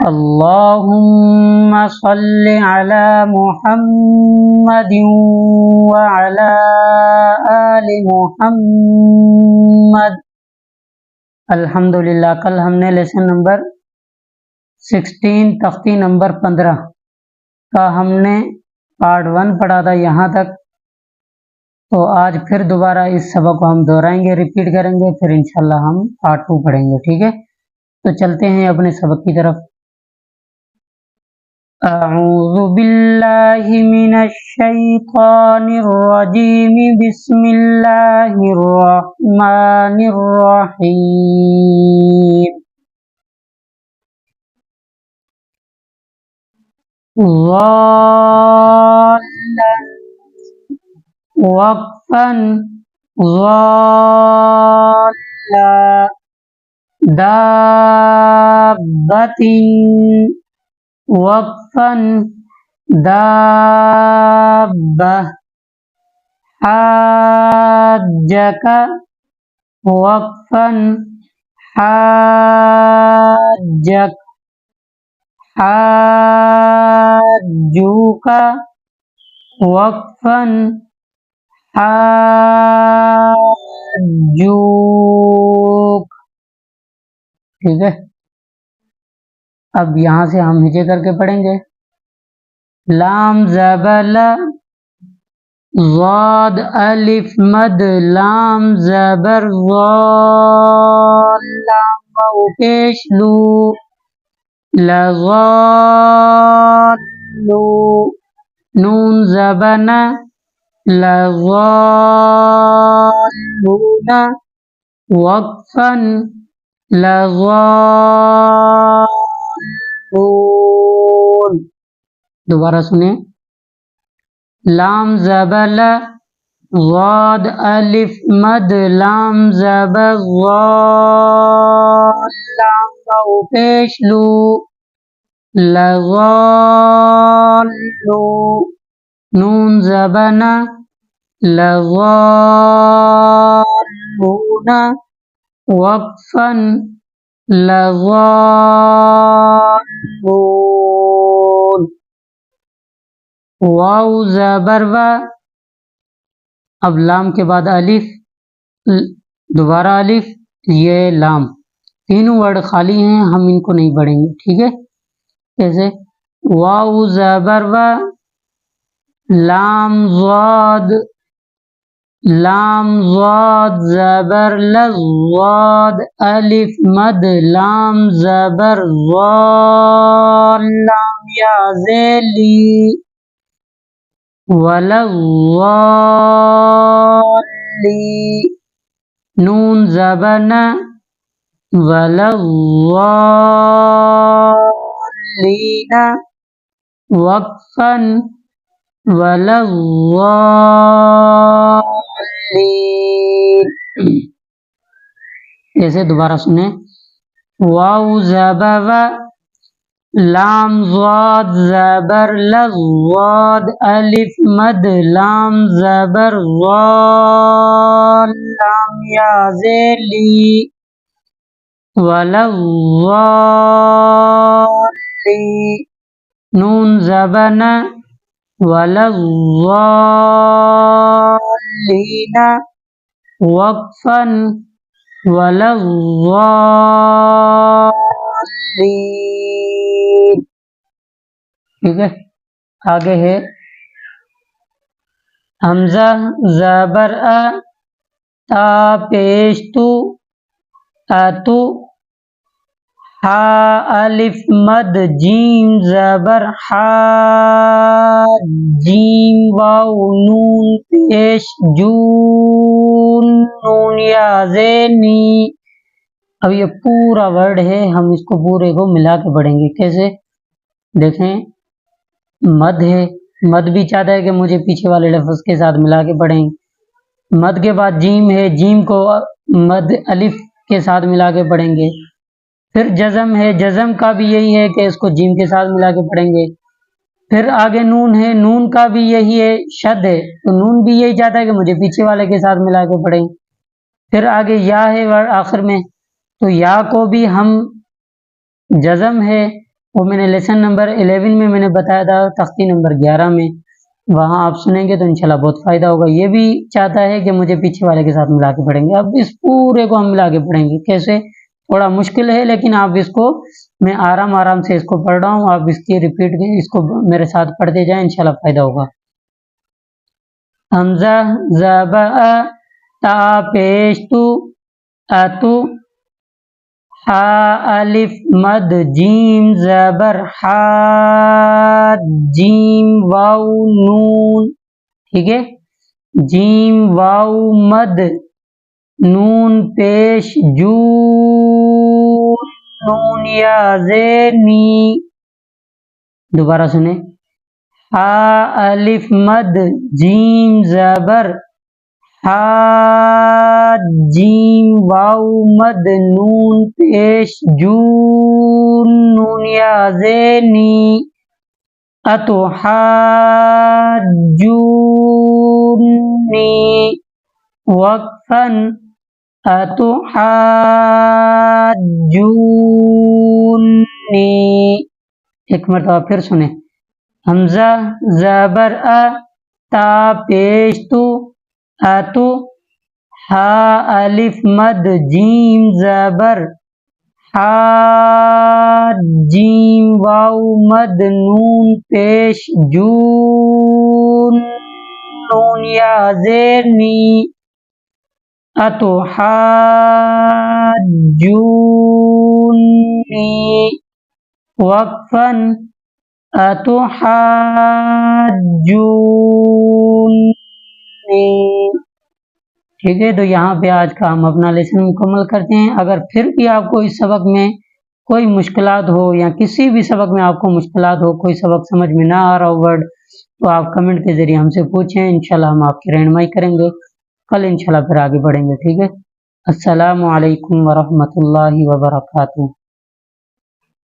اللهم صل على محمد وعلى آل محمد۔ الحمدللہ، کل ہم نے لیسن نمبر 16 تختی نمبر 15 کا ہم نے پارٹ 1 پڑھا تھا یہاں تک، تو آج پھر دوبارہ اس سبق کو ہم دہرائیں گے، ریپیٹ کریں گے، پھر انشاءاللہ ہم پارٹ 2 پڑھیں گے، ٹھیک ہے؟ تو چلتے ہیں اپنے سبق کی طرف۔ اعوذ باللہ من الشیطان الرجیم، بسم اللہ الرحمن الرحیم۔ ضالا وقفا ضالا، دابۃ وقفا دابہ، حاجک وقفا حاجک، حاجوک وقفا حاجوک، ٹھیک ہے؟ اب یہاں سے ہم ہجے کر کے پڑھیں گے۔ لام زبر ل، ضاد الف مد، لام زبر ضاد، لام واو پیش لو، لضالو، نون زبر ن، لضالون، وقفا لضالون۔ دوبارہ سنیں، لام زبر ل، ضاد الف مد، لام زبر ضاد، لام واو پیش لو، لضالو، نون زبر ن، لضالون، وقفا لضالون۔ واو زبر و، اب لام کے بعد الف، دوبارہ الف، یہ لام، تینوں ورڈ خالی ہیں، ہم ان کو نہیں پڑھیں گے، ٹھیک ہے؟ جیسے واو زبر و، لام ضاد، لام ضاد زبر ل، ضاد الف مد، لام زبر ضال، لام یا ذیلی، ولضالی، نون زبر ن، ولضالین، وقفا ولضالین۔ ایسے دوبارہ سنیں، واو زبر و، لام ضاد زبر ل، ضاد الف مد، لام زبر ضال، لام یا ذیلی، ولضالی، نون زبر ن، ولضالین، وقفا ولضالین، ٹھیک ہے؟ آگے ہے حمزہ زبر ا، تا پیش تو، اتو، ہا الف مد، جیم زبر حا، جیم واو نون پیش جون، نون یا زینی۔ اب یہ پورا ورڈ ہے، ہم اس کو پورے کو ملا کے پڑھیں گے۔ کیسے؟ دیکھیں، مد ہے، مد بھی چاہتا ہے کہ مجھے پیچھے والے لفظ کے ساتھ ملا کے پڑھیں۔ مد کے بعد جیم ہے، جیم کو مد الف کے ساتھ ملا کے پڑھیں گے۔ پھر جزم ہے، جزم کا بھی یہی ہے کہ اس کو جیم کے ساتھ ملا کے پڑھیں گے۔ پھر آگے نون ہے، نون کا بھی یہی ہے، شد ہے، تو نون بھی یہی چاہتا ہے کہ مجھے پیچھے والے کے ساتھ ملا کے پڑھیں۔ پھر آگے یا ہے آخر میں، تو یا کو بھی ہم جزم ہے وہ میں نے لیسن نمبر 11 میں میں نے بتایا تھا، تختی نمبر 11 میں، وہاں آپ سنیں گے تو انشاءاللہ بہت فائدہ ہوگا۔ یہ بھی چاہتا ہے کہ مجھے پیچھے والے کے ساتھ ملا کے پڑھیں گے۔ اب اس پورے کو ہم ملا کے پڑھیں گے، کیسے؟ تھوڑا مشکل ہے، لیکن آپ اس کو، میں آرام سے اس کو پڑھ رہا ہوں، آپ اس کی ریپیٹ اس کو میرے ساتھ پڑھتے جائیں، انشاءاللہ فائدہ ہوگا۔ حمزہ زبر تا پیش تو اتو، ہا الف مد جیم زبر ہا، جیم واو نون، ٹھیک ہے، جیم واو مد نون پیش جو، نون یا زینی، دوبارہ سنیں، ہا الف مد جیم زبر ہا، جیم واو مد نون پیش جو، نون یا زینی، اتحاجونی، وقفاً اتحاجونی۔ ایک مرتبہ پھر سنیں، حمزہ زبر تا پیش تو اتو، ہا الف مد جیم زبر ہا، جیم واو مد نون پیش جو، نون یا زینی، اتحاجونی، وقفاً اتحاجونی۔ ٹھیک ہے، تو یہاں پہ آج کا ہم اپنا لیسن مکمل کرتے ہیں۔ اگر پھر بھی آپ کو اس سبق میں کوئی مشکلات ہو، یا کسی بھی سبق میں آپ کو مشکلات ہو، کوئی سبق سمجھ میں نہ آ رہا ہو ورڈ، تو آپ کمنٹ کے ذریعے ہم سے پوچھیں، انشاءاللہ ہم آپ کی رہنمائی کریں گے، کل انشاءاللہ پھر آگے بڑھیں گے۔ ٹھیک ہے، السلام علیکم ورحمۃ اللہ وبرکاتہ۔